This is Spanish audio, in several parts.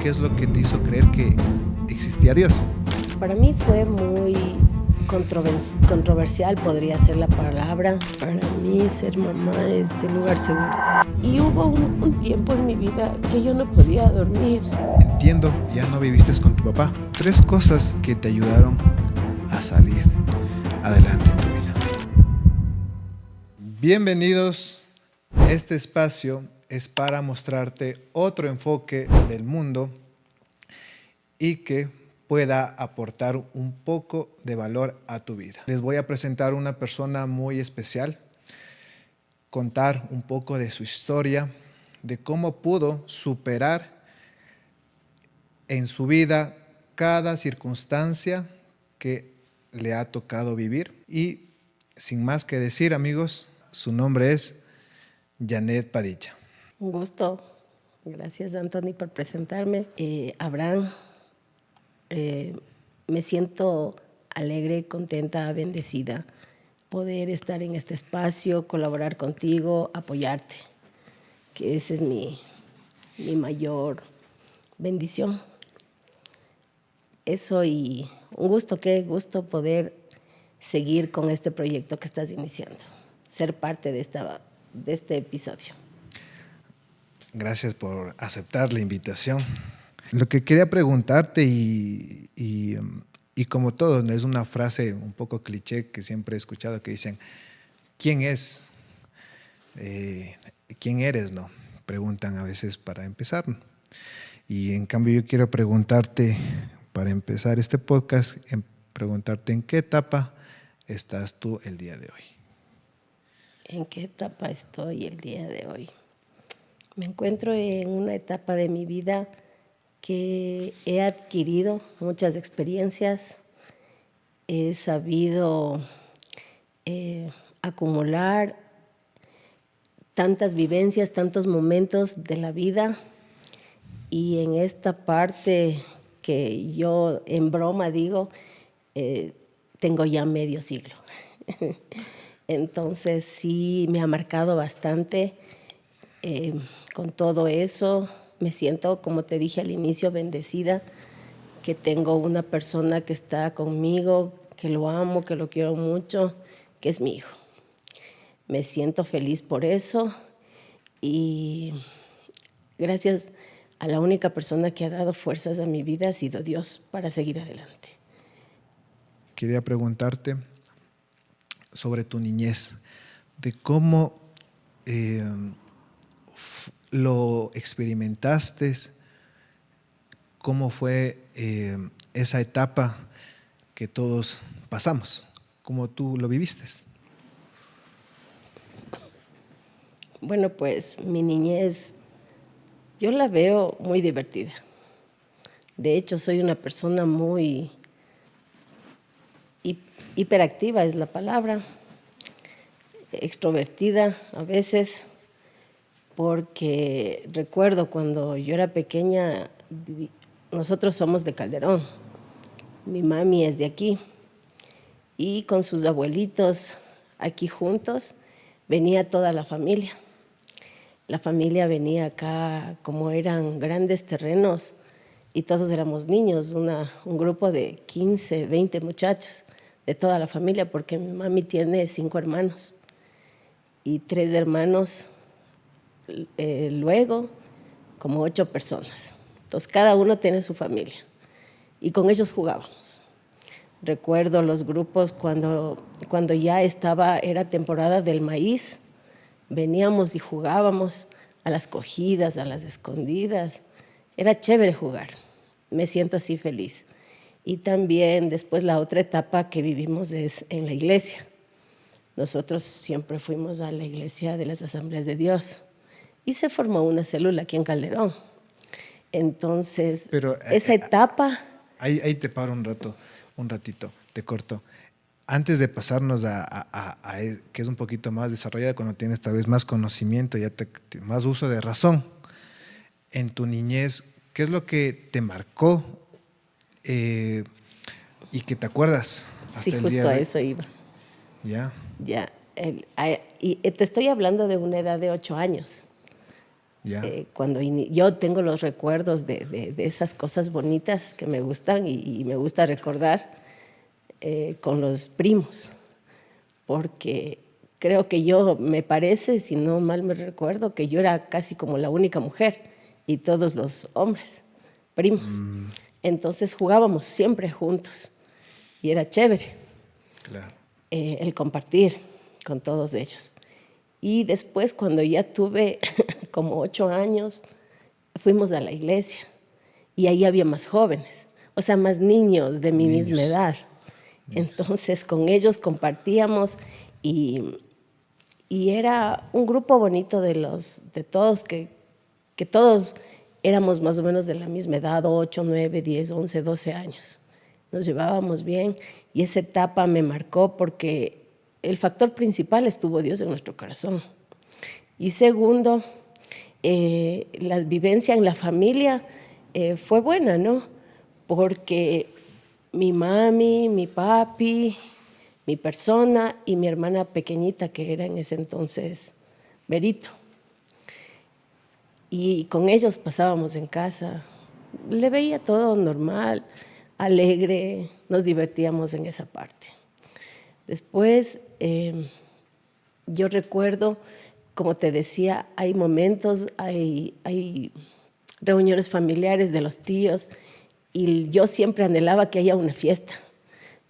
qué es lo que te hizo creer que existía Dios? Para mí fue muy controversial, podría ser la palabra. Para mí ser mamá es el lugar seguro. Y hubo un tiempo en mi vida que yo no podía dormir. Entiendo, ya no viviste con tu papá. 3 cosas que te ayudaron a salir adelante en tu vida. Bienvenidos. Este espacio es para mostrarte otro enfoque del mundo y que pueda aportar un poco de valor a tu vida. Les voy a presentar una persona muy especial, contar un poco de su historia, de cómo pudo superar en su vida cada circunstancia que le ha tocado vivir. Y sin más que decir, amigos, su nombre es Janet Padilla. Un gusto. Gracias, Anthony, por presentarme. Abraham, me siento alegre, contenta, bendecida poder estar en este espacio, colaborar contigo, apoyarte, que esa es mi mayor bendición. Eso, y un gusto, qué gusto poder seguir con este proyecto que estás iniciando, ser parte de este episodio. Gracias por aceptar la invitación. Lo que quería preguntarte y como todo, ¿no? Es una frase un poco cliché que siempre he escuchado que dicen, ¿quién es? ¿Quién eres? No, preguntan a veces para empezar. Y en cambio yo quiero preguntarte, para empezar este podcast, preguntarte en qué etapa estás tú el día de hoy. ¿En qué etapa estoy el día de hoy? Me encuentro en una etapa de mi vida que he adquirido muchas experiencias, he sabido acumular tantas vivencias, tantos momentos de la vida, y en esta parte que yo en broma digo, tengo ya medio siglo. Entonces sí me ha marcado bastante. Con todo eso me siento, como te dije al inicio, bendecida, que tengo una persona que está conmigo, que lo amo, que lo quiero mucho, que es mi hijo. Me siento feliz por eso y gracias a la única persona que ha dado fuerzas a mi vida ha sido Dios para seguir adelante. Quería preguntarte sobre tu niñez, de cómo lo experimentaste, cómo fue esa etapa que todos pasamos, cómo tú lo viviste. Bueno, pues mi niñez, yo la veo muy divertida. De hecho, soy una persona muy hiperactiva, es la palabra, extrovertida a veces, porque recuerdo cuando yo era pequeña, nosotros somos de Calderón, mi mami es de aquí, y con sus abuelitos aquí juntos venía toda la familia. La familia venía acá, como eran grandes terrenos y todos éramos niños, un grupo de 15, 20 muchachos de toda la familia, porque mi mami tiene 5 hermanos y 3 hermanos, luego como 8 personas. Entonces cada uno tiene su familia y con ellos jugábamos. Recuerdo los grupos cuando ya era temporada del maíz, veníamos y jugábamos a las cogidas, a las escondidas. Era chévere jugar, me siento así feliz. Y también después la otra etapa que vivimos es en la iglesia. Nosotros siempre fuimos a la iglesia de las Asambleas de Dios y se formó una célula aquí en Calderón. Entonces, pero esa etapa... Ahí te paro un ratito, te corto. Antes de pasarnos que es un poquito más desarrollada, cuando tienes tal vez más conocimiento, más uso de razón, en tu niñez, ¿qué es lo que te marcó y que te acuerdas hasta sí, el día justo de a hoy? eso iba. Ya. Y te estoy hablando de una edad de 8 años. Ya. Yo tengo los recuerdos de esas cosas bonitas que me gustan y me gusta recordar con los primos, porque creo que me parece, si no mal me recuerdo, que yo era casi como la única mujer y todos los hombres, primos. Entonces jugábamos siempre juntos y era chévere Claro. el compartir con todos ellos. Y después, cuando ya tuve como 8 años, fuimos a la iglesia y ahí había más jóvenes, o sea, más niños de mi misma Niños. edad. Entonces, con ellos compartíamos y, y era un grupo bonito de todos, que todos éramos más o menos de la misma edad, 8, 9, 10, 11, 12 años. Nos llevábamos bien y esa etapa me marcó porque el factor principal estuvo Dios en nuestro corazón. Y segundo, la vivencia en la familia fue buena, ¿no? Porque mi mami, mi papi, mi persona y mi hermana pequeñita, que era en ese entonces Berito. Y con ellos pasábamos en casa. Le veía todo normal, alegre, nos divertíamos en esa parte. Después, yo recuerdo, como te decía, hay momentos, hay reuniones familiares de los tíos y yo siempre anhelaba que haya una fiesta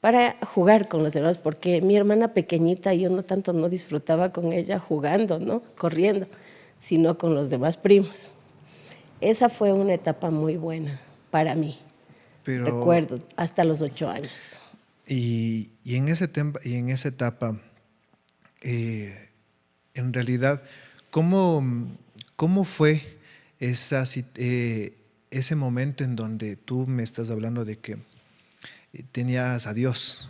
para jugar con los demás, porque mi hermana pequeñita, yo no disfrutaba con ella jugando, ¿no? Corriendo, sino con los demás primos. Esa fue una etapa muy buena para mí, Pero, recuerdo, hasta los 8 años. y en esa etapa, eh, en realidad, ¿cómo, cómo fue ese momento en donde tú me estás hablando de que tenías a Dios?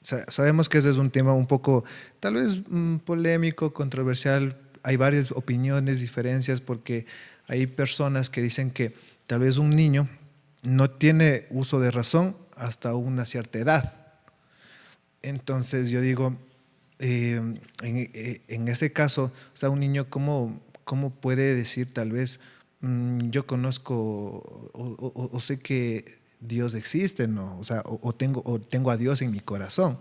Sabemos que ese es un tema un poco, tal vez polémico, controversial. Hay varias opiniones, diferencias, porque hay personas que dicen que tal vez un niño no tiene uso de razón hasta una cierta edad. Entonces yo digo, en ese caso, o sea, un niño, ¿cómo puede decir tal vez, yo conozco o sé que Dios existe, ¿no? O sea, o tengo a Dios en mi corazón.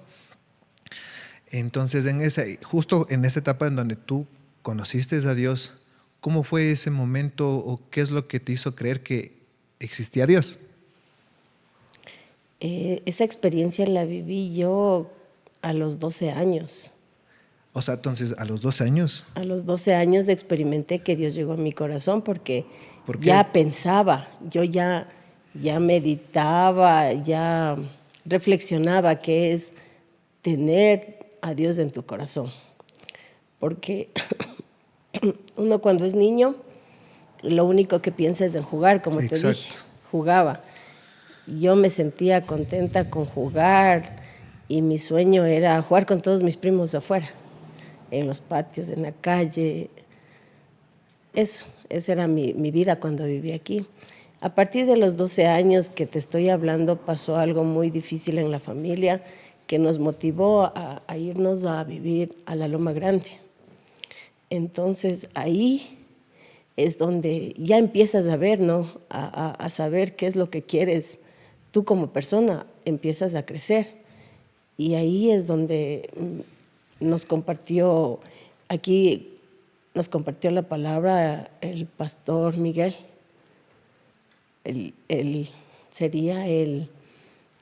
Entonces, justo en esa etapa en donde tú conociste a Dios, ¿cómo fue ese momento o qué es lo que te hizo creer que existía Dios? Esa experiencia la viví yo a los 12 años. O sea, entonces a los 12 años, A los 12 años experimenté que Dios llegó a mi corazón porque ¿por qué? ya pensaba, ya meditaba, ya reflexionaba qué es tener a Dios en tu corazón. Porque uno cuando es niño, lo único que piensa es en jugar, como te dije, Exacto. jugaba. Yo me sentía contenta con jugar y mi sueño era jugar con todos mis primos afuera, en los patios, en la calle. Esa era mi vida cuando viví aquí. A partir de los 12 años que te estoy hablando, pasó algo muy difícil en la familia que nos motivó a irnos a vivir a la Loma Grande. Entonces ahí es donde ya empiezas a ver, ¿no? A saber qué es lo que quieres tú como persona, empiezas a crecer. Y ahí es donde aquí nos compartió la palabra el pastor Miguel. Él sería el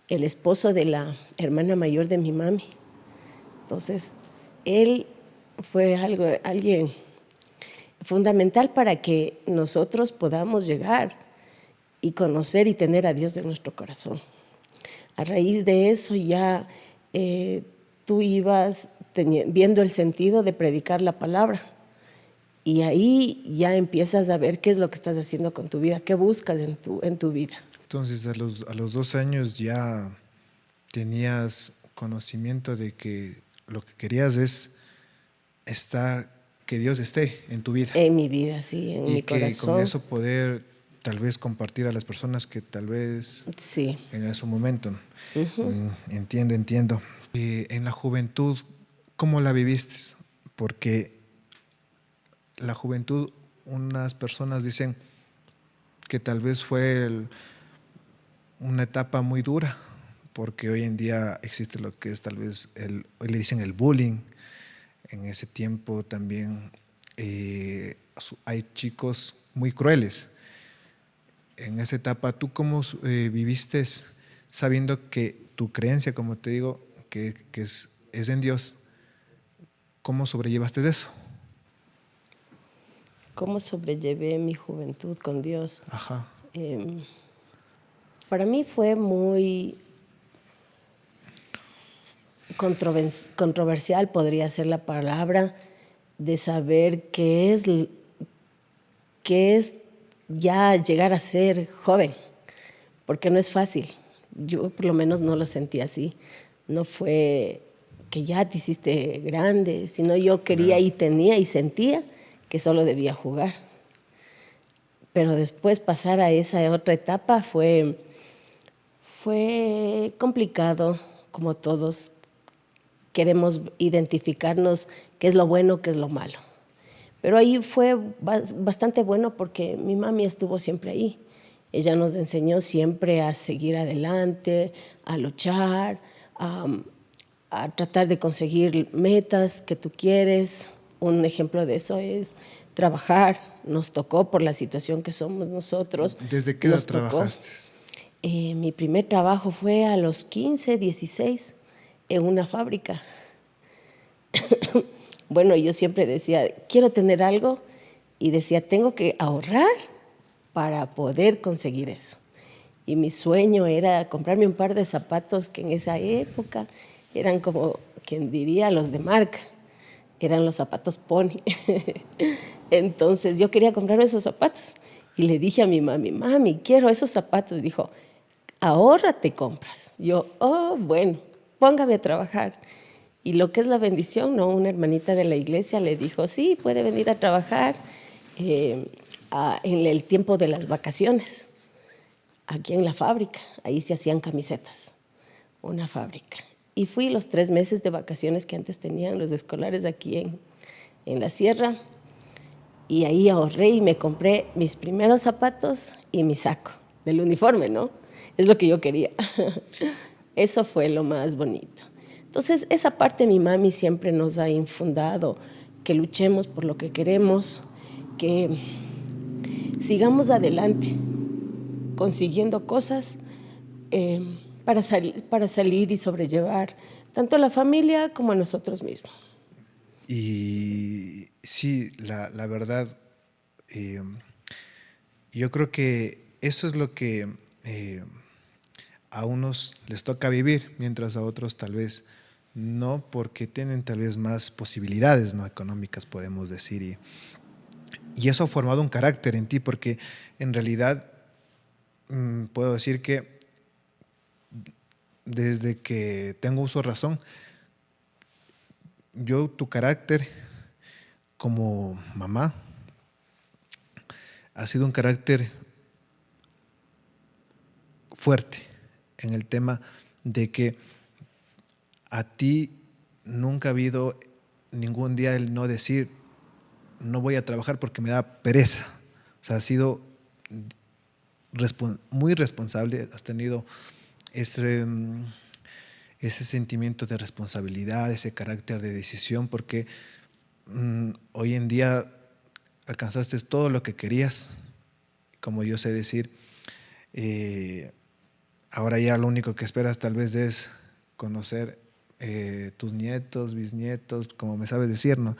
esposo de la hermana mayor de mi mami. Entonces, él fue alguien fundamental para que nosotros podamos llegar y conocer y tener a Dios en nuestro corazón. A raíz de eso ya tú ibas viendo el sentido de predicar la palabra y ahí ya empiezas a ver qué es lo que estás haciendo con tu vida, qué buscas en tu vida. Entonces a los 12 años ya tenías conocimiento de que lo que querías es que Dios esté en tu vida En mi vida, sí, en y mi que con corazón, eso poder tal vez compartir a las personas que tal vez sí. en ese momento. Entiendo, entiendo. En la juventud, ¿cómo la viviste? Porque la juventud unas personas dicen que tal vez fue una etapa muy dura, porque hoy en día existe lo que es tal vez, hoy le dicen el bullying. En ese tiempo también hay chicos muy crueles. En esa etapa, ¿tú cómo viviste sabiendo que tu creencia, como te digo, que es en Dios? ¿Cómo sobrellevaste eso? ¿Cómo sobrellevé mi juventud con Dios? Ajá. Em, para mí fue muy controversial, podría ser la palabra, de saber qué es ya llegar a ser joven, porque no es fácil. Yo por lo menos no lo sentí así. No fue que ya te hiciste grande, sino yo quería Claro. y tenía y sentía que solo debía jugar. Pero después pasar a esa otra etapa fue complicado, como todos queremos identificarnos qué es lo bueno, qué es lo malo. Pero ahí fue bastante bueno porque mi mami estuvo siempre ahí. Ella nos enseñó siempre a seguir adelante, a luchar, a, a tratar de conseguir metas que tú quieres. Un ejemplo de eso es trabajar. Nos tocó por la situación que somos nosotros. ¿Desde qué edad Nos tocó. trabajaste? Mi primer trabajo fue a los 15, 16 en una fábrica. Bueno, yo siempre decía, quiero tener algo, y decía, tengo que ahorrar para poder conseguir eso. Y mi sueño era comprarme un par de zapatos que en esa época eran como, quien diría, los de marca. Eran los zapatos Pony. Entonces yo quería comprarme esos zapatos. Y le dije a mi mami, mami, quiero esos zapatos. Dijo, ahorra, te compras. Yo, oh, bueno, póngame a trabajar. Y lo que es la bendición, ¿no? Una hermanita de la iglesia le dijo, sí, puede venir a trabajar en el tiempo de las vacaciones, aquí en la fábrica. Ahí se hacían camisetas, una fábrica. Y fui los 3 meses de vacaciones que antes tenían los escolares aquí en la sierra. Y ahí ahorré y me compré mis primeros zapatos y mi saco del uniforme, ¿no? Es lo que yo quería. Eso fue lo más bonito. Entonces, esa parte mi mami siempre nos ha infundado, que luchemos por lo que queremos, que sigamos adelante, consiguiendo cosas para salir y sobrellevar tanto a la familia como a nosotros mismos. Y sí, la verdad, eh, yo creo que eso es lo que a unos les toca vivir, mientras a otros tal vez no, porque tienen tal vez más posibilidades, ¿no?, económicas, podemos decir. Y eso ha formado un carácter en ti, porque en realidad puedo decir que desde que tengo uso de razón, tu carácter como mamá ha sido un carácter fuerte en el tema de que a ti nunca ha habido ningún día el no decir no voy a trabajar porque me da pereza. O sea, has sido muy responsable, has tenido ese, ese sentimiento de responsabilidad, ese carácter de decisión, porque hoy en día alcanzaste todo lo que querías, como yo sé decir. Ahora ya lo único que esperas tal vez es conocer tus nietos, bisnietos, como me sabes decir, ¿no?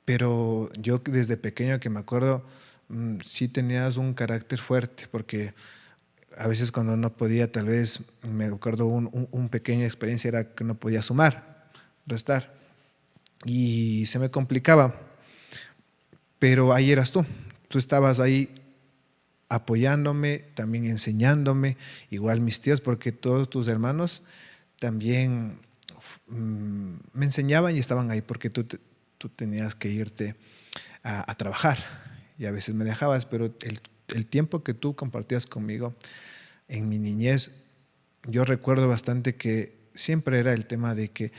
Pero yo desde pequeño que me acuerdo, sí tenías un carácter fuerte, porque a veces cuando no podía, tal vez, me acuerdo un pequeña experiencia era que no podía sumar, restar, y se me complicaba, pero ahí eras tú estabas ahí apoyándome, también enseñándome, igual mis tíos, porque todos tus hermanos también me enseñaban y estaban ahí, porque tú tenías que irte a trabajar y a veces me dejabas, pero el tiempo que tú compartías conmigo en mi niñez, yo recuerdo bastante que siempre era el tema de que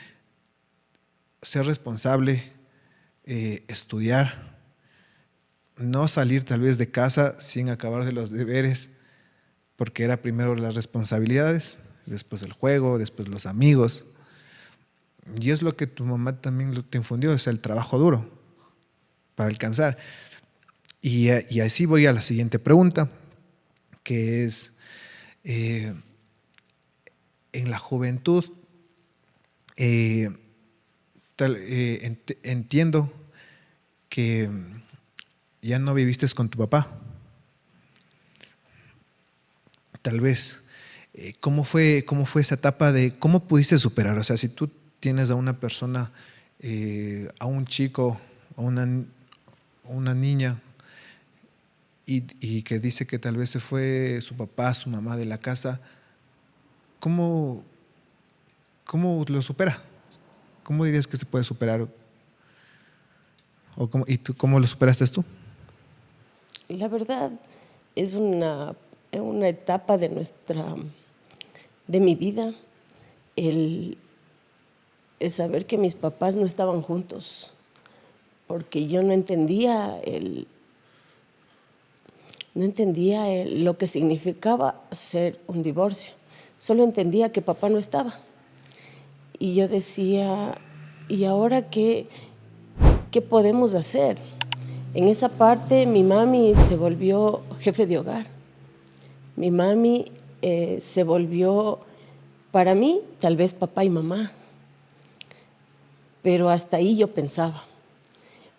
ser responsable, estudiar, no salir tal vez de casa sin acabar de los deberes, porque era primero las responsabilidades, después el juego, después los amigos. Y es lo que tu mamá también te infundió, es el trabajo duro para alcanzar. Y así voy a la siguiente pregunta, que es, eh, en la juventud, eh, entiendo que ya no viviste con tu papá. Tal vez, cómo fue esa etapa de cómo pudiste superar? O sea, si tú tienes a una persona, a un chico, a una niña, y que dice que tal vez se fue su papá, su mamá de la casa, ¿cómo, cómo lo supera? ¿Cómo dirías que se puede superar? ¿Y tú cómo lo superaste tú? La verdad es una etapa de mi vida, el, el saber que mis papás no estaban juntos, porque yo no entendía lo que significaba hacer un divorcio. Solo entendía que papá no estaba. Y yo decía, ¿y ahora qué podemos hacer? En esa parte mi mami se volvió jefe de hogar. Mi mami se volvió, para mí, tal vez papá y mamá. Pero hasta ahí yo pensaba.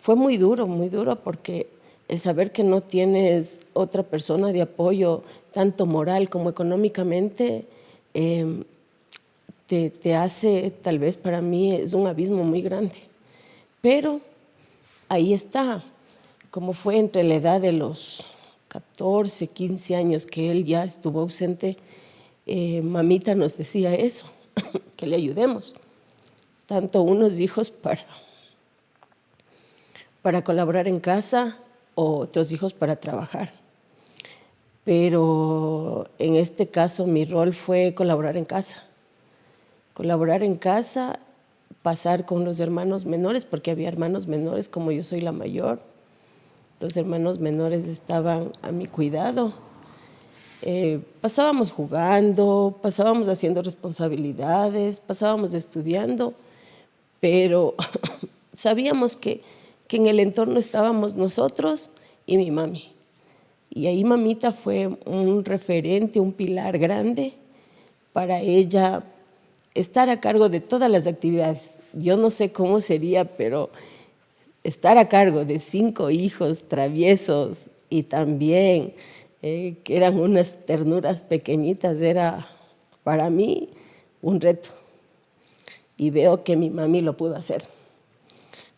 Fue muy duro porque el saber que no tienes otra persona de apoyo, tanto moral como económicamente, te hace, tal vez para mí es un abismo muy grande. Pero ahí está, como fue entre la edad de los 14, 15 años que él ya estuvo ausente, mamita nos decía eso, que le ayudemos, tanto unos hijos para colaborar en casa o otros hijos para trabajar. Pero en este caso mi rol fue colaborar en casa. Colaborar en casa, pasar con los hermanos menores, porque había hermanos menores, como yo soy la mayor. Los hermanos menores estaban a mi cuidado. Pasábamos jugando, pasábamos haciendo responsabilidades, pasábamos estudiando, pero sabíamos que en el entorno estábamos nosotros y mi mami. Y ahí mamita fue un referente, un pilar grande para ella estar a cargo de todas las actividades. Yo no sé cómo sería, pero estar a cargo de 5 hijos traviesos y también que eran unas ternuras pequeñitas era para mí un reto. Y veo que mi mami lo pudo hacer,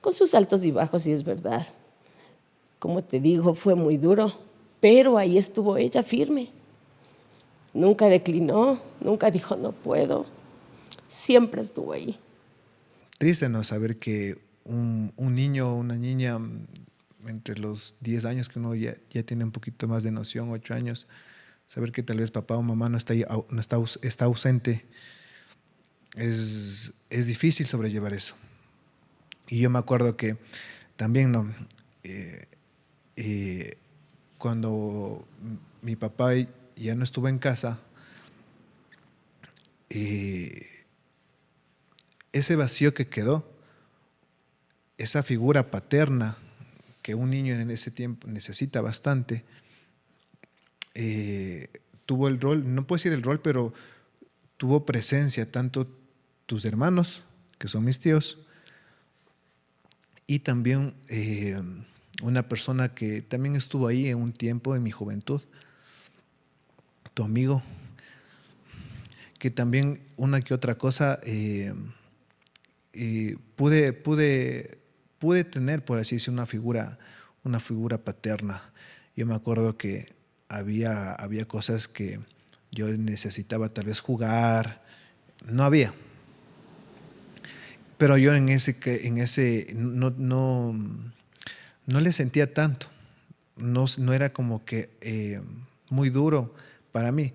con sus altos y bajos, y es verdad. Como te digo, fue muy duro, pero ahí estuvo ella firme. Nunca declinó, nunca dijo no puedo, siempre estuvo ahí. Triste no saber que un niño o una niña, entre los 10 años, que uno ya tiene un poquito más de noción, 8 años, saber que tal vez papá o mamá no está, ahí, no está, está ausente, es difícil sobrellevar eso. Y yo me acuerdo que también, ¿no? Eh, eh, cuando mi papá ya no estuvo en casa, eh, ese vacío que quedó, esa figura paterna que un niño en ese tiempo necesita bastante, tuvo el rol, no puedo decir el rol, pero tuvo presencia tanto tus hermanos, que son mis tíos, y también una persona que también estuvo ahí en un tiempo en mi juventud, tu amigo, que también una que otra cosa pude tener, por así decir, una figura paterna. Yo me acuerdo que había cosas que yo necesitaba tal vez jugar, no había. Pero yo en ese no le sentía tanto. No era como que muy duro para mí,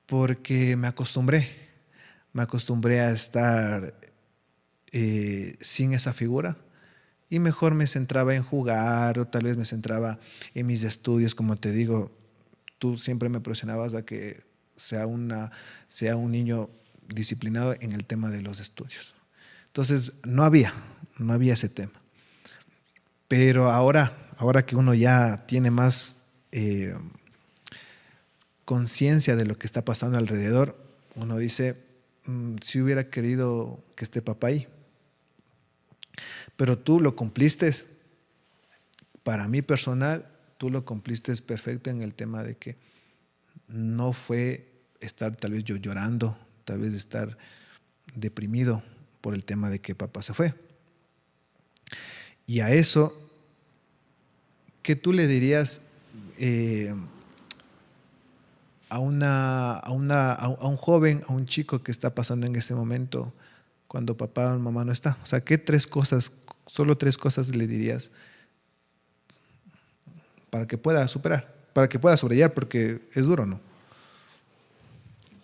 porque me acostumbré a estar sin esa figura, y mejor me centraba en jugar o tal vez me centraba en mis estudios. Como te digo, tú siempre me presionabas a que sea un niño disciplinado en el tema de los estudios. Entonces, no había ese tema. Pero ahora que uno ya tiene más conciencia de lo que está pasando alrededor, uno dice, si hubiera querido que esté papá ahí. Pero tú lo cumpliste, para mí personal, tú lo cumpliste perfecto en el tema de que no fue estar tal vez yo llorando, tal vez estar deprimido por el tema de que papá se fue. Y a eso, ¿qué tú le dirías a un joven, a un chico que está pasando en ese momento cuando papá o mamá no está? O sea, ¿qué solo tres cosas le dirías para que pueda superar, para que pueda sobrellevar? Porque es duro, ¿no?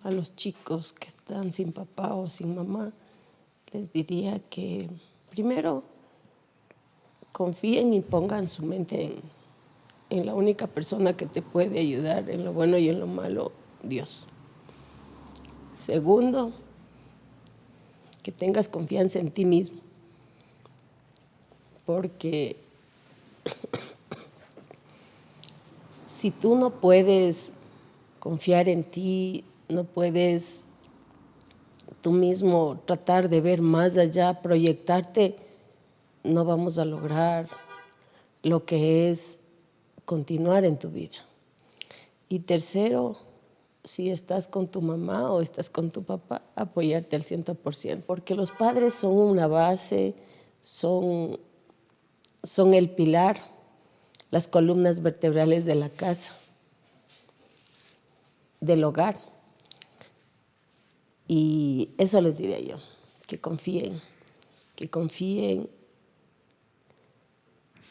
A los chicos que están sin papá o sin mamá, les diría que primero confíen y pongan su mente en la única persona que te puede ayudar en lo bueno y en lo malo, Dios. Segundo, que tengas confianza en ti mismo, porque si tú no puedes confiar en ti, no puedes tú mismo tratar de ver más allá, proyectarte, no vamos a lograr lo que es continuar en tu vida. Y tercero, si estás con tu mamá o estás con tu papá, apoyarte al 100%, porque los padres son una base, son el pilar, las columnas vertebrales de la casa, del hogar. Y eso les diría yo, que confíen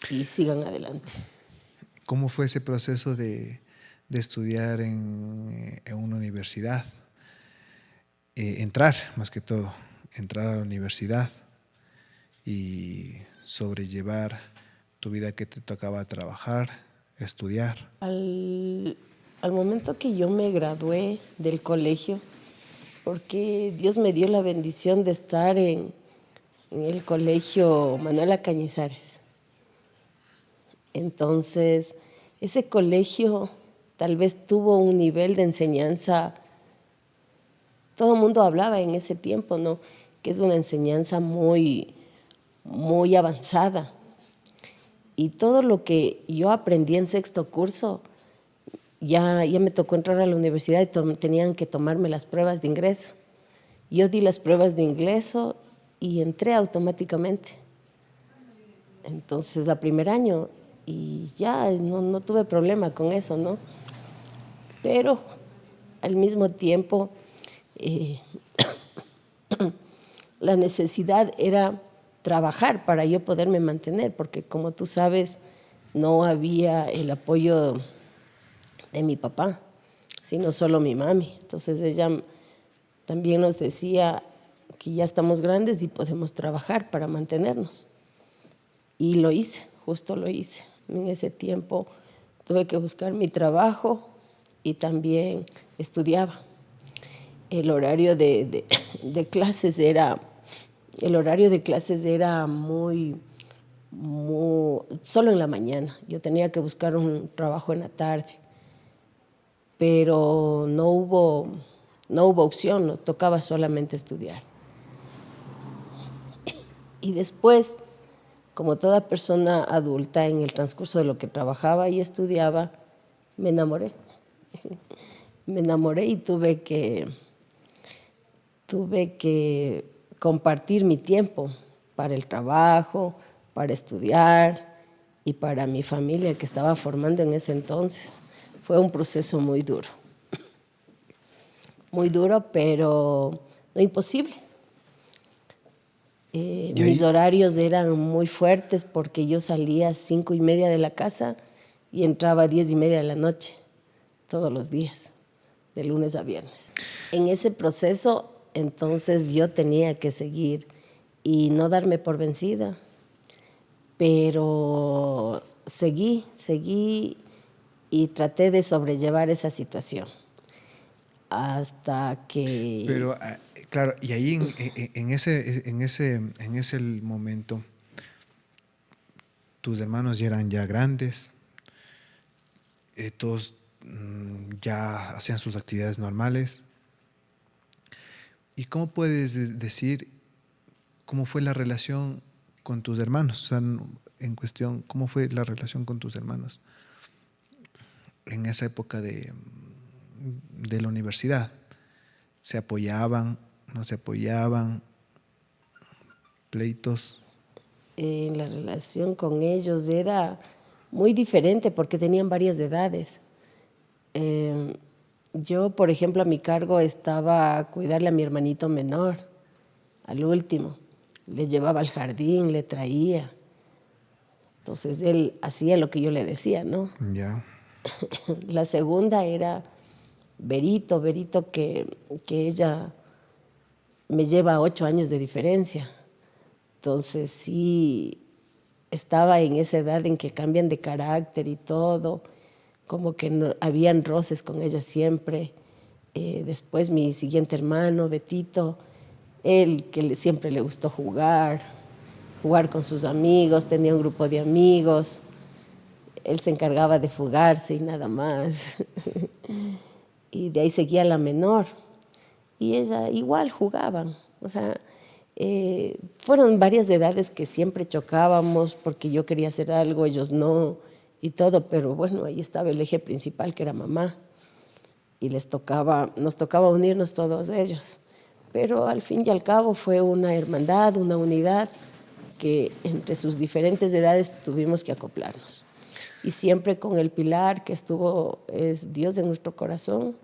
y sigan adelante. ¿Cómo fue ese proceso de estudiar en una universidad? Más que todo, entrar a la universidad y sobrellevar tu vida que te tocaba trabajar, estudiar. Al momento que yo me gradué del colegio, porque Dios me dio la bendición de estar en el colegio Manuela Cañizares. Entonces, ese colegio tal vez tuvo un nivel de enseñanza, todo el mundo hablaba en ese tiempo, ¿no?, que es una enseñanza muy, muy avanzada. Y todo lo que yo aprendí en sexto curso, ya me tocó entrar a la universidad y tenían que tomarme las pruebas de ingreso. Yo di las pruebas de ingreso y entré automáticamente. Entonces, a primer año, y ya no tuve problema con eso, ¿no? Pero al mismo tiempo, la necesidad era trabajar para yo poderme mantener, porque como tú sabes, no había el apoyo de mi papá, sino solo mi mami. Entonces ella también nos decía que ya estamos grandes y podemos trabajar para mantenernos. Y lo hice, justo lo hice. En ese tiempo tuve que buscar mi trabajo y también estudiaba. El horario de clases era muy, solo en la mañana. Yo tenía que buscar un trabajo en la tarde, pero no hubo opción, no tocaba solamente estudiar. Y después, como toda persona adulta, en el transcurso de lo que trabajaba y estudiaba, me enamoré. Me enamoré y tuve que compartir mi tiempo para el trabajo, para estudiar y para mi familia que estaba formando en ese entonces. Fue un proceso muy duro, pero no imposible. Mis horarios eran muy fuertes porque yo salía a 5:30 de la casa y entraba a 10:30 de la noche, todos los días, de lunes a viernes. En ese proceso, entonces, yo tenía que seguir y no darme por vencida. pero seguí y traté de sobrellevar esa situación hasta que... Pero, claro, y ahí en ese momento, tus hermanos ya eran ya grandes, todos ya hacían sus actividades normales. ¿Y cómo puedes decir cómo fue la relación con tus hermanos? O sea, en cuestión, ¿cómo fue la relación con tus hermanos en esa época de la universidad? ¿Se apoyaban? ¿No se apoyaban? ¿Pleitos? La relación con ellos era muy diferente porque tenían varias edades. Eh, yo, por ejemplo, a mi cargo estaba a cuidarle a mi hermanito menor, al último. Le llevaba al jardín, le traía. Entonces él hacía lo que yo le decía, ¿no? Ya. La segunda era Berito que ella me lleva 8 años de diferencia. Entonces sí estaba en esa edad en que cambian de carácter y todo, como que no, habían roces con ella siempre. Después mi siguiente hermano, Betito, él que siempre le gustó jugar con sus amigos, tenía un grupo de amigos, él se encargaba de fugarse y nada más. Y de ahí seguía la menor. Y ella igual jugaban. O sea, fueron varias edades que siempre chocábamos porque yo quería hacer algo, ellos no, y todo, pero bueno, ahí estaba el eje principal que era mamá. Y nos tocaba unirnos todos ellos. Pero al fin y al cabo fue una hermandad, una unidad que entre sus diferentes edades tuvimos que acoplarnos. Y siempre con el pilar que es Dios en nuestro corazón.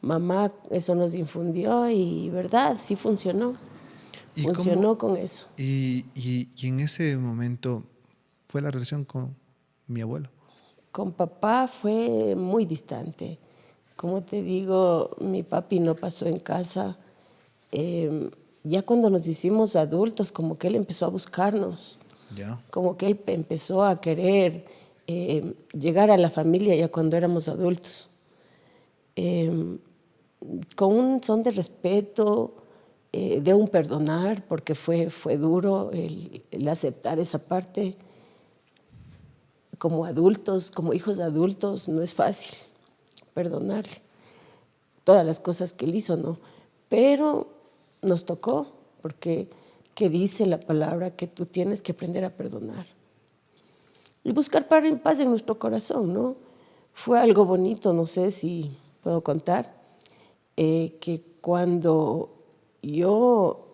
Mamá eso nos infundió y verdad, sí funcionó. ¿Y cómo, Funcionó con eso. y en ese momento fue la relación con mi abuelo? Con papá fue muy distante. Como te digo, mi papi no pasó en casa. Ya cuando nos hicimos adultos, como que él empezó a buscarnos, Ya. como que él empezó a querer llegar a la familia ya cuando éramos adultos. Eh, con un son de respeto, de un perdonar, porque fue duro el aceptar esa parte. Como adultos, como hijos de adultos, no es fácil perdonarle todas las cosas que él hizo, ¿no? Pero nos tocó, porque que dice la palabra que tú tienes que aprender a perdonar y buscar paz en nuestro corazón, ¿no? Fue algo bonito, no sé si puedo contar, que cuando yo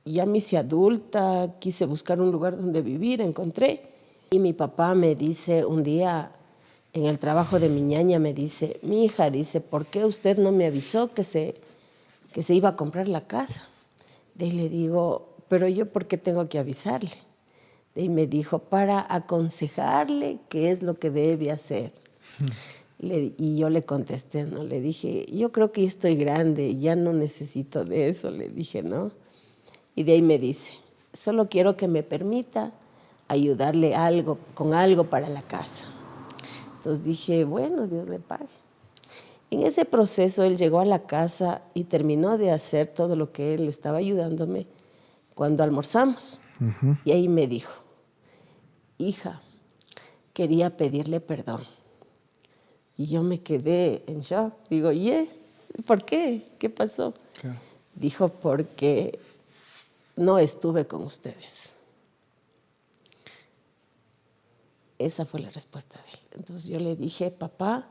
ya me hice adulta, quise buscar un lugar donde vivir, encontré. Y mi papá me dice un día, en el trabajo de mi ñaña, me dice, mi hija, dice, ¿por qué usted no me avisó que se iba a comprar la casa? De ahí le digo, pero yo, ¿por qué tengo que avisarle? De ahí me dijo, para aconsejarle qué es lo que debe hacer. Y yo le contesté, ¿no? Le dije, yo creo que ya estoy grande, ya no necesito de eso, le dije, ¿no? Y de ahí me dice, solo quiero que me permita ayudarle con algo para la casa. Entonces dije, bueno, Dios le pague. En ese proceso él llegó a la casa y terminó de hacer todo lo que él estaba ayudándome cuando almorzamos. Y ahí me dijo, hija, quería pedirle perdón. Y yo me quedé en shock. Digo, ¿por qué? ¿Qué pasó? Claro. Dijo, porque no estuve con ustedes. Esa fue la respuesta de él. Entonces yo le dije, papá,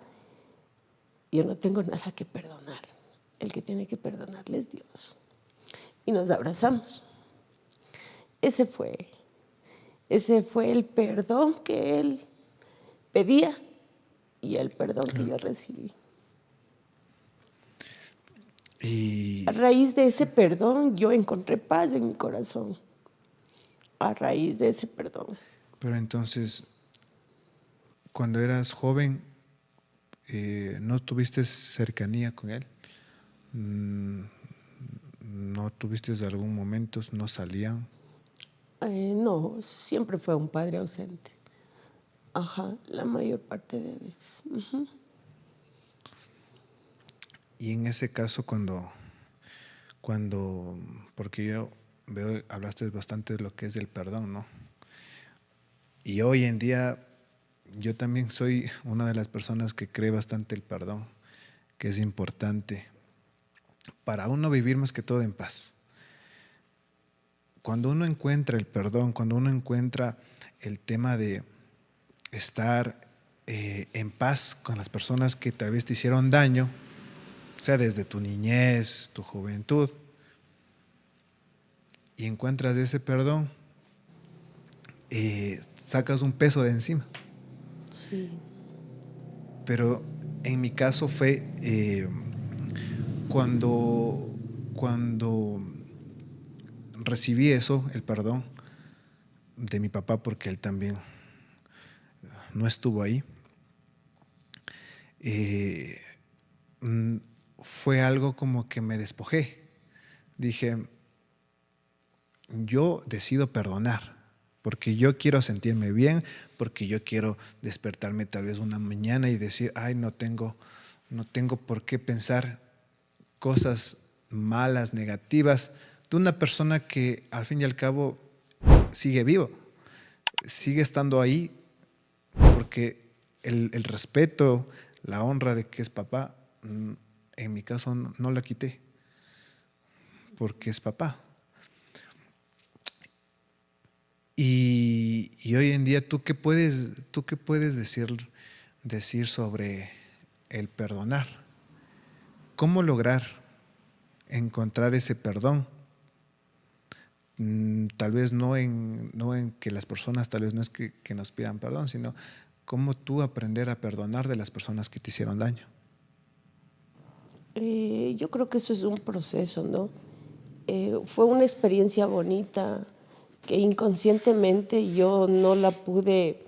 yo no tengo nada que perdonar. El que tiene que perdonarle es Dios. Y nos abrazamos. Ese fue el perdón que él pedía y el perdón que yo recibí. A Y, raíz de ese perdón, yo encontré paz en mi corazón. A raíz de ese perdón. pero entonces, cuando eras joven, ¿no tuviste cercanía con él? Mm, ¿No tuviste algún momento, no salían? No, siempre fue un padre ausente. Ajá, la mayor parte de veces. Ujú. Y en ese caso, porque yo veo, hablaste bastante de lo que es el perdón, ¿no? Y hoy en día yo también soy una de las personas que cree bastante el perdón, que es importante para uno vivir más que todo en paz. Cuando uno encuentra el perdón, cuando uno encuentra el tema de estar en paz con las personas que tal vez te hicieron daño, sea desde tu niñez, tu juventud, y encuentras ese perdón, sacas un peso de encima. Sí. Pero en mi caso fue cuando recibí eso, el perdón de mi papá, porque él también no estuvo ahí, eh, mm, fue algo como que me despojé. Dije, yo decido perdonar, porque yo quiero sentirme bien, porque yo quiero despertarme tal vez una mañana y decir, ay, no tengo por qué pensar cosas malas, negativas, de una persona que al fin y al cabo sigue vivo, sigue estando ahí, porque el respeto, la honra de que es papá, en mi caso no la quité, porque es papá. Y hoy en día, tú qué puedes decir sobre el perdonar? ¿Cómo lograr encontrar ese perdón? Tal vez no en que las personas, tal vez no es que nos pidan perdón, sino cómo tú aprender a perdonar de las personas que te hicieron daño. Yo creo que eso es un proceso, ¿no? Fue una experiencia bonita que inconscientemente yo no la pude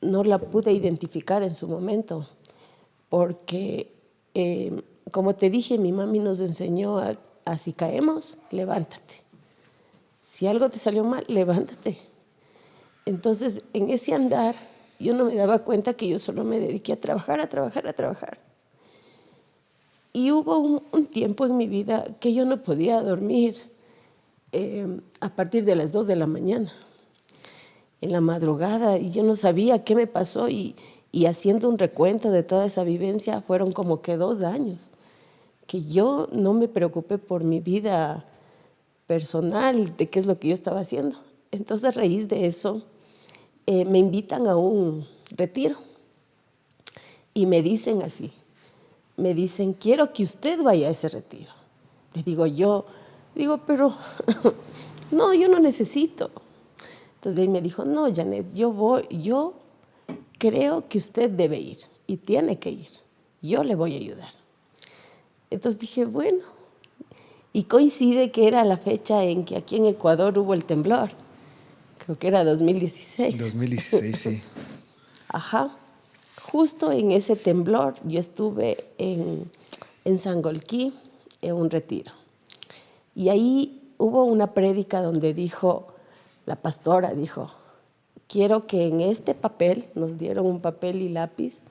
identificar en su momento, porque, como te dije, mi mami nos enseñó a si caemos, levántate. Si algo te salió mal, levántate. Entonces, en ese andar, yo no me daba cuenta que yo solo me dediqué a trabajar, a trabajar, a trabajar. Y hubo un tiempo en mi vida que yo no podía dormir a partir de las 2 de la mañana, en la madrugada, y yo no sabía qué me pasó, y haciendo un recuento de toda esa vivencia, fueron como que 2 años que yo no me preocupé por mi vida personal, de qué es lo que yo estaba haciendo. Entonces, a raíz de eso, me invitan a un retiro y me dicen así, me dicen, quiero que usted vaya a ese retiro. Le digo, pero no, yo no necesito. Entonces de ahí me dijo, no, Janet, yo creo que usted debe ir y tiene que ir. Yo le voy a ayudar. Entonces dije, bueno, y coincide que era la fecha en que aquí en Ecuador hubo el temblor. Creo que era 2016. 2016, sí. Ajá. Justo en ese temblor yo estuve en Sangolquí en un retiro. Y ahí hubo una prédica donde dijo, la pastora dijo, quiero que en este papel, nos dieron un papel y lápiz,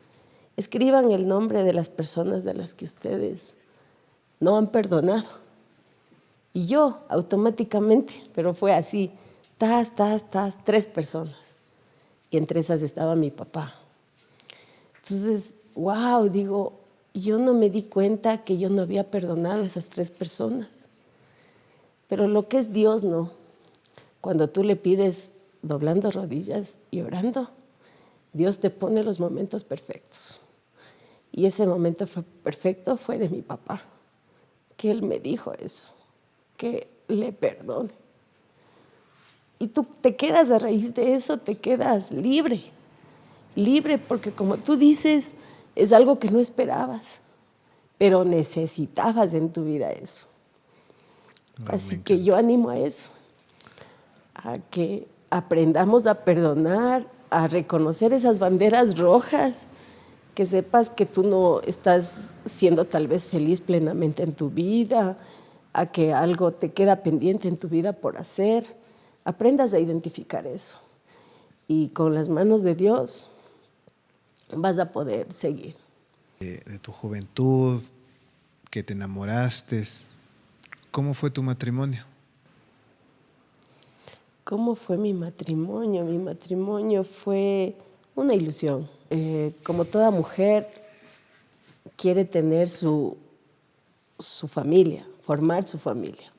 escriban el nombre de las personas de las que ustedes no han perdonado. Y yo automáticamente, pero fue así, 3 personas. Y entre esas estaba mi papá. Entonces, wow, digo, yo no me di cuenta que yo no había perdonado a esas 3 personas. Pero lo que es Dios, no. Cuando tú le pides doblando rodillas y orando, Dios te pone los momentos perfectos. Y ese momento perfecto fue de mi papá, que él me dijo eso, que le perdone. Y tú te quedas a raíz de eso, te quedas libre, libre porque como tú dices, es algo que no esperabas, pero necesitabas en tu vida eso. No, me Así que yo encanta. animo a eso, a que aprendamos a perdonar, a reconocer esas banderas rojas, que sepas que tú no estás siendo tal vez feliz plenamente en tu vida, a que algo te queda pendiente en tu vida por hacer, aprendas a identificar eso. Y con las manos de Dios vas a poder seguir. De tu juventud, que te enamoraste, ¿cómo fue tu matrimonio? ¿Cómo fue mi matrimonio? Mi matrimonio fue una ilusión. Como toda mujer quiere tener su familia, formar su familia.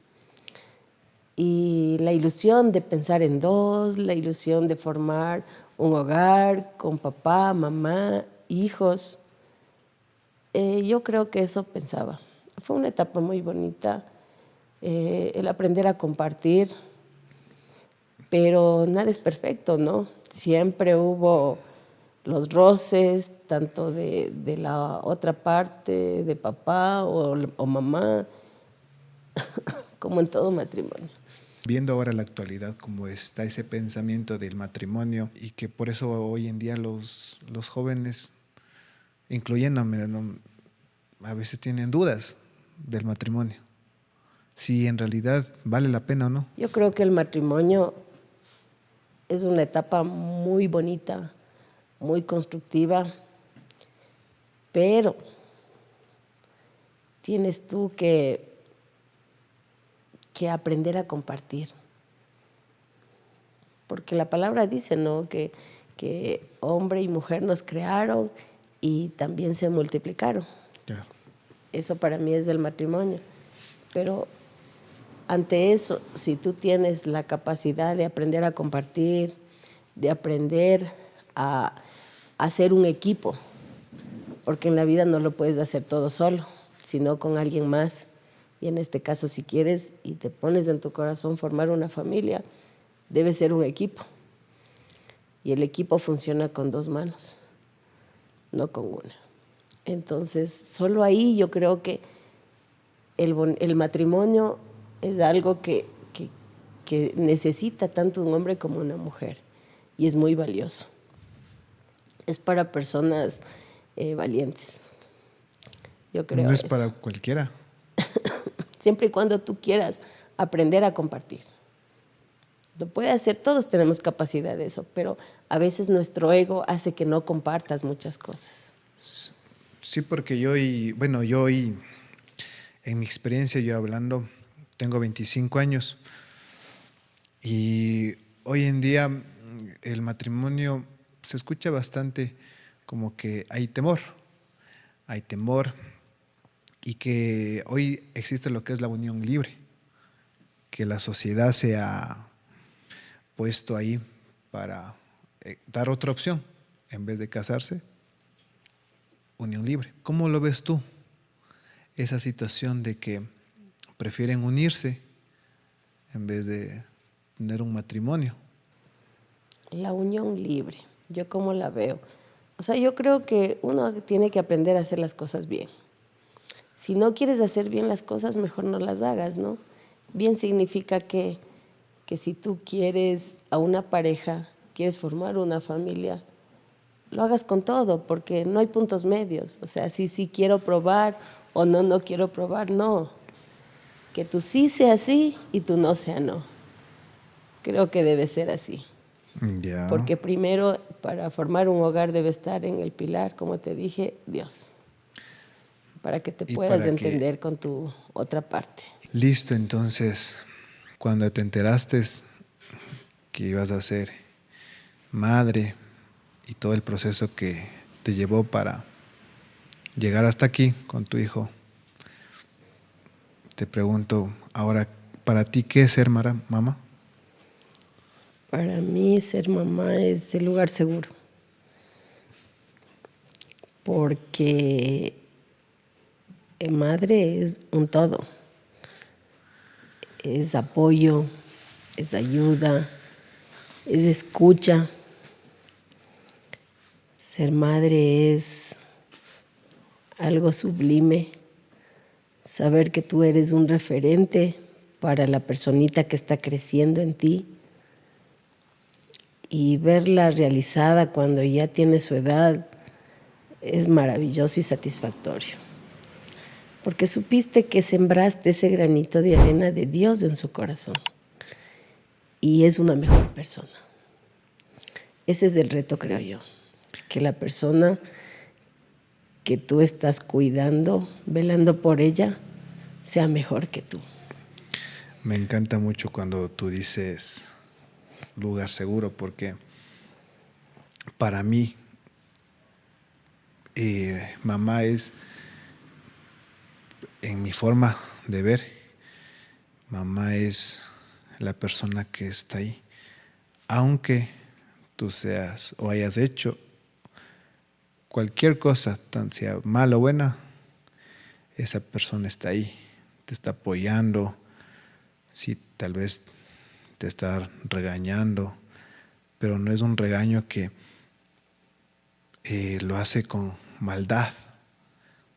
Y la ilusión de pensar en dos, la ilusión de formar un hogar con papá, mamá, hijos. Yo creo que eso pensaba. Fue una etapa muy bonita, el aprender a compartir, pero nada es perfecto, ¿no? Siempre hubo los roces, tanto de la otra parte, de papá o mamá, como en todo matrimonio. Viendo ahora la actualidad, cómo está ese pensamiento del matrimonio y que por eso hoy en día los jóvenes, incluyéndome, ¿no?, a veces tienen dudas del matrimonio, si en realidad vale la pena o no. Yo creo que el matrimonio es una etapa muy bonita, muy constructiva, pero tienes tú que aprender a compartir. Porque la palabra dice, ¿no?, que hombre y mujer nos crearon y también se multiplicaron. Claro. Eso para mí es el matrimonio. Pero ante eso, si tú tienes la capacidad de aprender a compartir, de aprender a hacer un equipo, porque en la vida no lo puedes hacer todo solo, sino con alguien más. Y en este caso, si quieres y te pones en tu corazón formar una familia, debe ser un equipo. Y el equipo funciona con dos manos, no con una. Entonces, solo ahí yo creo que el matrimonio es algo que necesita tanto un hombre como una mujer. Y es muy valioso. Es para personas valientes. Yo creo No es eso. para cualquiera. Siempre y cuando tú quieras aprender a compartir. Lo puede hacer, todos tenemos capacidad de eso, pero a veces nuestro ego hace que no compartas muchas cosas. Sí, porque yo en mi experiencia, yo hablando, tengo 25 años y hoy en día el matrimonio se escucha bastante como que hay temor y que hoy existe lo que es la unión libre, que la sociedad se ha puesto ahí para dar otra opción en vez de casarse, unión libre. ¿Cómo lo ves tú? Esa situación de que prefieren unirse en vez de tener un matrimonio. La unión libre, ¿yo cómo la veo? O sea, yo creo que uno tiene que aprender a hacer las cosas bien. Si no quieres hacer bien las cosas, mejor no las hagas, ¿no? Bien significa que si tú quieres a una pareja, quieres formar una familia, lo hagas con todo, porque no hay puntos medios. O sea, sí quiero probar o no quiero probar, no. Que tu sí sea sí y tu no sea no. Creo que debe ser así. Ya. Porque primero, para formar un hogar debe estar en el pilar, como te dije, Dios. Para que te puedas entender con tu otra parte. Listo, entonces, cuando te enteraste que ibas a ser madre y todo el proceso que te llevó para llegar hasta aquí con tu hijo, te pregunto ahora, para ti, ¿qué es ser mamá? Para mí ser mamá es el lugar seguro. Porque madre es un todo. Es apoyo, es ayuda, es escucha. Ser madre es algo sublime. Saber que tú eres un referente para la personita que está creciendo en ti. Y verla realizada cuando ya tiene su edad es maravilloso y satisfactorio. Porque supiste que sembraste ese granito de arena de Dios en su corazón. y es una mejor persona. Ese es el reto, creo yo, que la persona que tú estás cuidando, velando por ella, sea mejor que tú. Me encanta mucho cuando tú dices lugar seguro, porque para mí mamá es, en mi forma de ver, mamá es la persona que está ahí. Aunque tú seas o hayas hecho cualquier cosa, tan sea mala o buena, esa persona está ahí, te está apoyando, sí, tal vez te está regañando, pero no es un regaño que lo hace con maldad,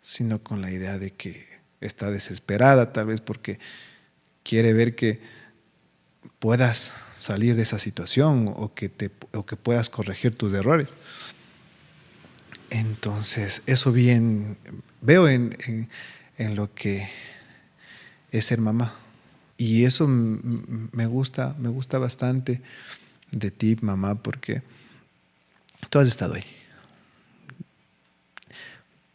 sino con la idea de que está desesperada, tal vez porque quiere ver que puedas salir de esa situación o que puedas corregir tus errores. Entonces, eso veo en lo que es ser mamá. Y eso me gusta bastante de ti, mamá, porque tú has estado ahí.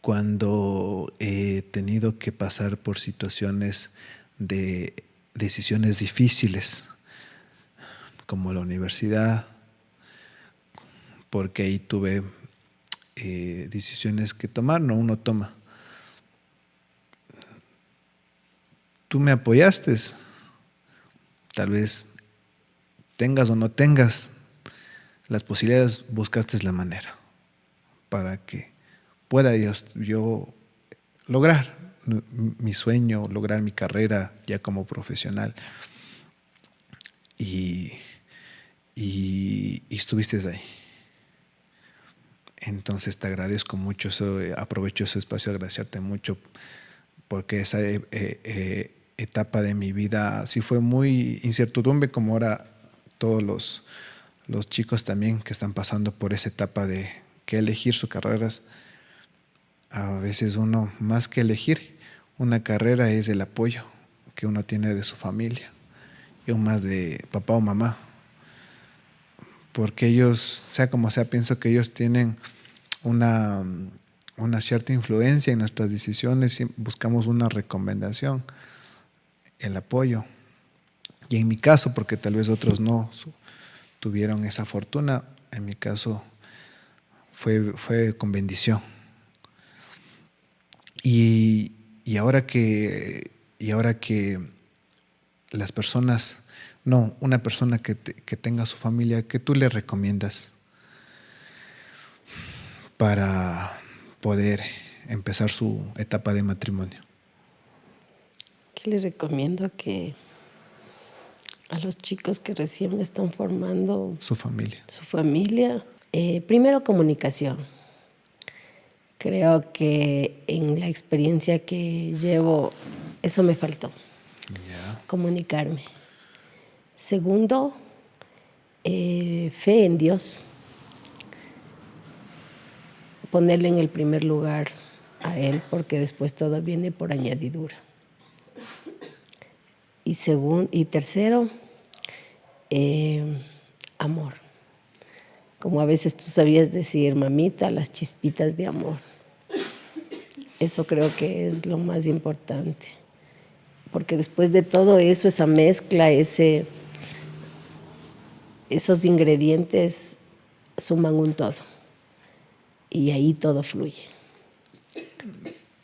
Cuando he tenido que pasar por situaciones de decisiones difíciles, como la universidad, porque ahí tuve decisiones que tomar, no uno toma. Tú me apoyaste, tal vez tengas o no tengas las posibilidades, buscaste la manera para que pueda yo lograr mi sueño, lograr mi carrera ya como profesional. Y estuviste ahí. Entonces te agradezco mucho eso, aprovecho ese espacio de agradecerte mucho porque esa etapa de mi vida sí fue muy incertidumbre, como ahora todos los chicos también que están pasando por esa etapa de que elegir sus carreras. A veces uno, más que elegir una carrera, es el apoyo que uno tiene de su familia, y aún más de papá o mamá, porque ellos, sea como sea, pienso que ellos tienen una cierta influencia en nuestras decisiones y buscamos una recomendación, el apoyo. Y en mi caso, porque tal vez otros no tuvieron esa fortuna, en mi caso fue con bendición. Y ahora que las personas, no, una persona que tenga su familia, ¿qué tú le recomiendas para poder empezar su etapa de matrimonio? ¿Qué les recomiendo? Que a los chicos que recién están formando Su familia. su familia, primero comunicación. Creo que en la experiencia que llevo, eso me faltó, comunicarme. Segundo, fe en Dios, ponerle en el primer lugar a Él, porque después todo viene por añadidura. Y tercero, amor. Como a veces tú sabías decir, mamita, las chispitas de amor. Eso creo que es lo más importante. Porque después de todo eso, esa mezcla, esos ingredientes suman un todo. Y ahí todo fluye.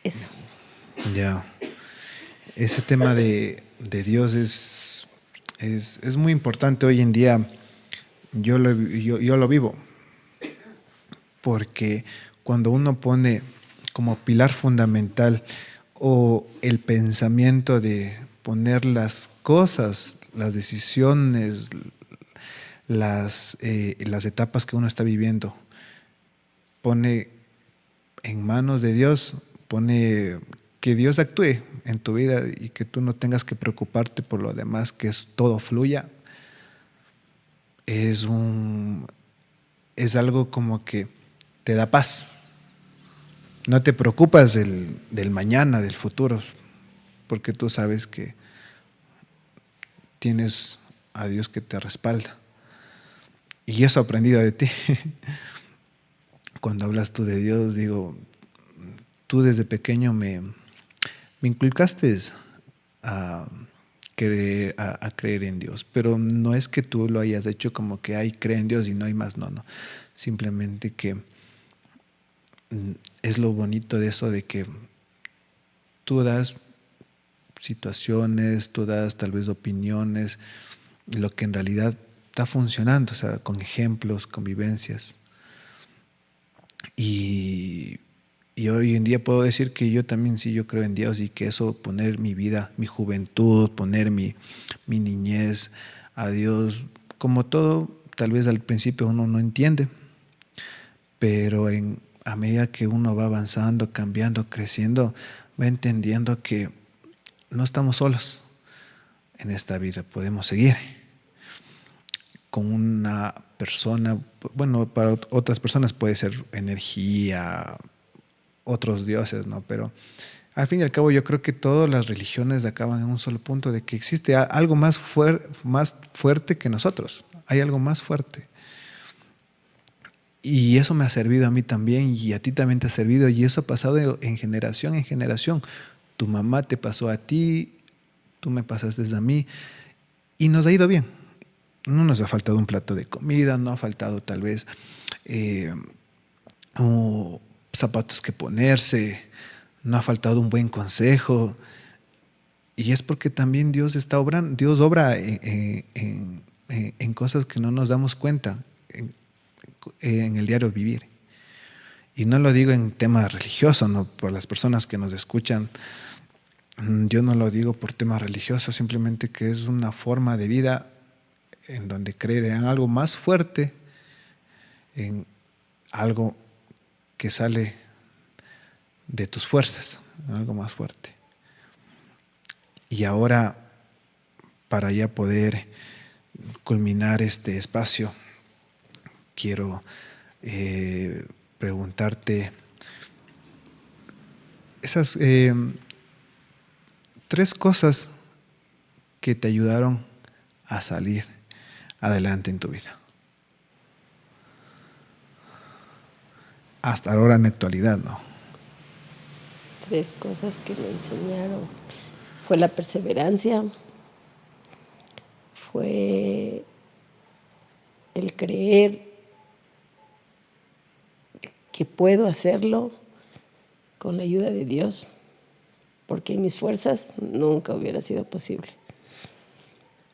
Eso. Ya. Ese tema de Dios es muy importante hoy en día. Yo lo vivo. Porque cuando uno pone como pilar fundamental o el pensamiento de poner las cosas, las decisiones, las etapas que uno está viviendo, pone en manos de Dios, pone que Dios actúe en tu vida y que tú no tengas que preocuparte por lo demás, que todo fluya, es algo como que te da paz. No te preocupas del mañana, del futuro, porque tú sabes que tienes a Dios que te respalda. Y eso he aprendido de ti. Cuando hablas tú de Dios, digo, tú desde pequeño me inculcaste a a creer en Dios, pero no es que tú lo hayas hecho como que hay cree en Dios y no hay más, no, no. Simplemente que es lo bonito de eso de que tú das situaciones, tú das tal vez opiniones, lo que en realidad está funcionando, o sea, con ejemplos, con vivencias. Y, y hoy en día puedo decir que yo también sí, yo creo en Dios y que eso, poner mi vida, mi juventud, poner mi niñez a Dios, como todo, tal vez al principio uno no entiende, pero a medida que uno va avanzando, cambiando, creciendo, va entendiendo que no estamos solos en esta vida, podemos seguir con una persona, bueno, para otras personas puede ser energía, otros dioses, ¿no? Pero al fin y al cabo yo creo que todas las religiones acaban en un solo punto de que existe algo más fuerte que nosotros, hay algo más fuerte. Y eso me ha servido a mí también y a ti también te ha servido y eso ha pasado en generación en generación. Tu mamá te pasó a ti, tú me pasaste a mí y nos ha ido bien. No nos ha faltado un plato de comida, no ha faltado tal vez eh, zapatos que ponerse, no ha faltado un buen consejo. Y es porque también Dios está obrando, Dios obra en cosas que no nos damos cuenta en el diario vivir. Y no lo digo en tema religioso, ¿no? Por las personas que nos escuchan, yo no lo digo por temas religiosos, simplemente que es una forma de vida en donde creer en algo más fuerte, en algo que sale de tus fuerzas, algo más fuerte. Y ahora, para ya poder culminar este espacio, quiero preguntarte esas 3 cosas que te ayudaron a salir adelante en tu vida. Hasta ahora en la actualidad, ¿no? 3 cosas que me enseñaron. Fue la perseverancia, fue el creer que puedo hacerlo con la ayuda de Dios, porque en mis fuerzas nunca hubiera sido posible.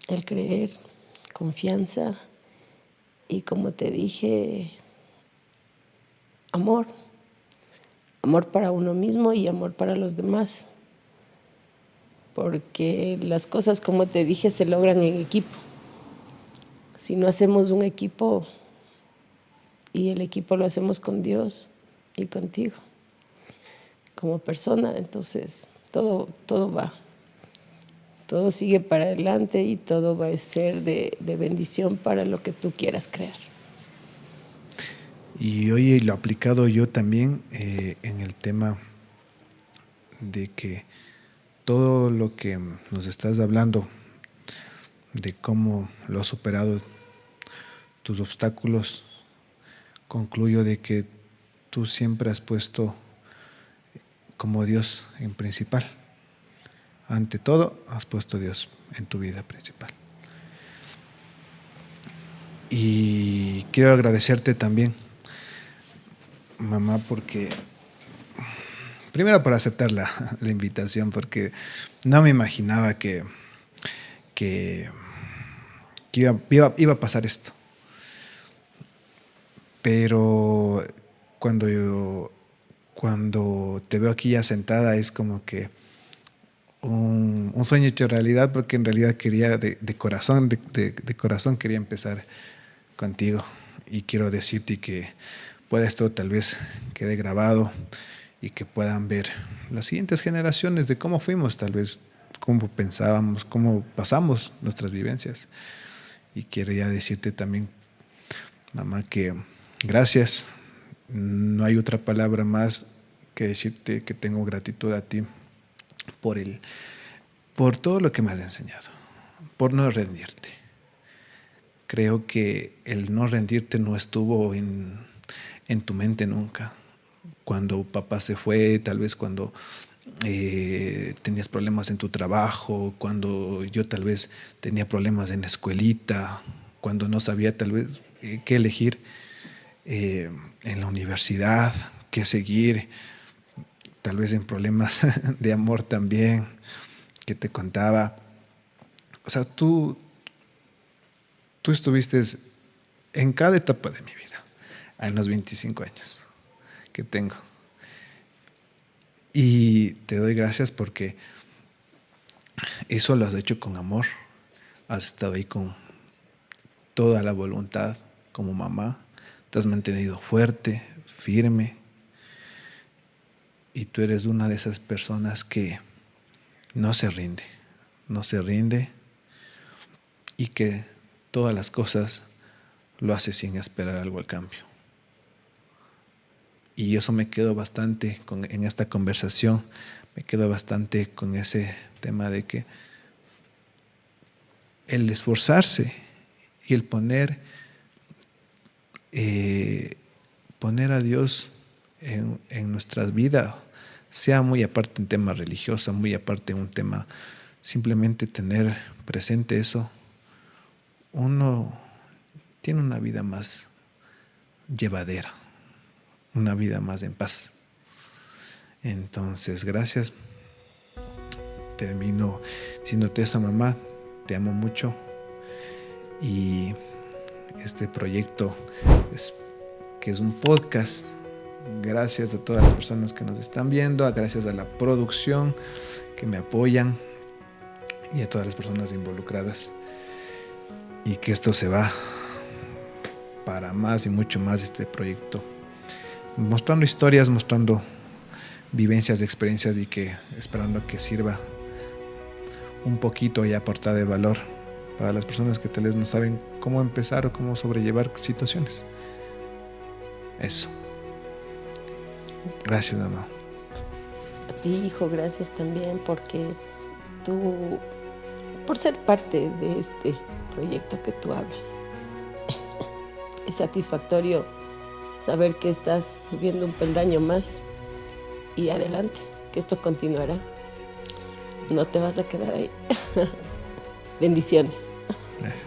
El creer, confianza y, como te dije, amor. Amor para uno mismo y amor para los demás. Porque las cosas, como te dije, se logran en equipo. Si no hacemos un equipo, y el equipo lo hacemos con Dios y contigo, como persona, entonces todo va. Todo sigue para adelante y todo va a ser de bendición para lo que tú quieras crear. Y hoy lo he aplicado yo también en el tema de que todo lo que nos estás hablando, de cómo lo has superado, tus obstáculos, concluyo de que tú siempre has puesto como Dios en principal. Ante todo, has puesto a Dios en tu vida principal. Y quiero agradecerte también, mamá, porque primero por aceptar la invitación, porque no me imaginaba que iba a pasar esto. Pero cuando te veo aquí ya sentada es como que un sueño hecho realidad, porque en realidad quería de corazón quería empezar contigo y quiero decirte que pueda esto tal vez quede grabado y que puedan ver las siguientes generaciones de cómo fuimos, tal vez cómo pensábamos, cómo pasamos nuestras vivencias. Y quería decirte también, mamá, que gracias. No hay otra palabra más que decirte que tengo gratitud a ti por todo lo que me has enseñado, por no rendirte, creo que el no rendirte no estuvo en tu mente nunca. Cuando papá se fue, tal vez cuando tenías problemas en tu trabajo, cuando yo tal vez tenía problemas en la escuelita, cuando no sabía tal vez qué elegir en la universidad, qué seguir, tal vez en problemas de amor también, que te contaba. O sea, tú estuviste en cada etapa de mi vida, en los 25 años que tengo. Y te doy gracias porque eso lo has hecho con amor. Has estado ahí con toda la voluntad como mamá. Te has mantenido fuerte, firme. Y tú eres una de esas personas que no se rinde. No se rinde y que todas las cosas lo hace sin esperar algo al cambio. Y eso me quedo bastante en esta conversación, me quedo bastante con ese tema de que el esforzarse y el poner a Dios en nuestras vidas, sea muy aparte un tema religioso, muy aparte un tema, simplemente tener presente eso, uno tiene una vida más llevadera, una vida más en paz. Entonces, gracias. Termino diciéndote eso, mamá, te amo mucho. Y este proyecto, que es un podcast, gracias a todas las personas que nos están viendo, gracias a la producción que me apoyan y a todas las personas involucradas. Y que esto se va para más y mucho más, este proyecto. Mostrando historias, mostrando vivencias, experiencias, y que esperando que sirva un poquito y aportar de valor para las personas que tal vez no saben cómo empezar o cómo sobrellevar situaciones. Eso. Gracias, mamá. A ti, hijo, gracias también porque tú, por ser parte de este proyecto que tú hablas. Es satisfactorio saber que estás subiendo un peldaño más y adelante, que esto continuará. No te vas a quedar ahí. Bendiciones. Gracias.